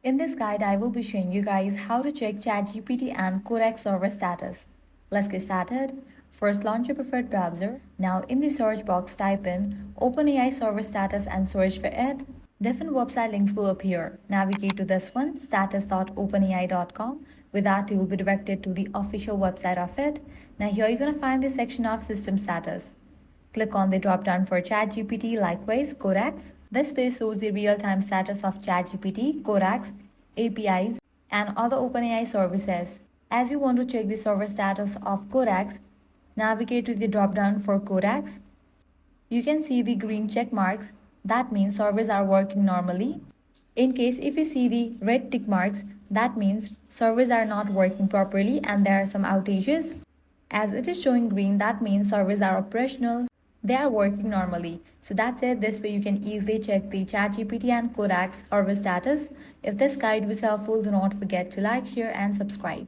In this guide, I will be showing you guys how to check ChatGPT and Codex server status. Let's get started. First, launch your preferred browser. Now, in the search box, type in OpenAI server status and search for it. Different website links will appear. Navigate to this one, status.openai.com. With that, you will be directed to the official website of it. Now, here you're going to find the section of system status. Click on the drop-down for ChatGPT, likewise Codex. This page shows the real-time status of ChatGPT, Codex, APIs, and other OpenAI services. As you want to check the server status of Codex, navigate to the drop-down for Codex. You can see the green check marks. That means servers are working normally. In case if you see the red tick marks, that means servers are not working properly and there are some outages. As it is showing green, that means servers are operational. They are working normally. So that's it. This way you can easily check the ChatGPT and Codex server status. If this guide was helpful, do not forget to like, share, and subscribe.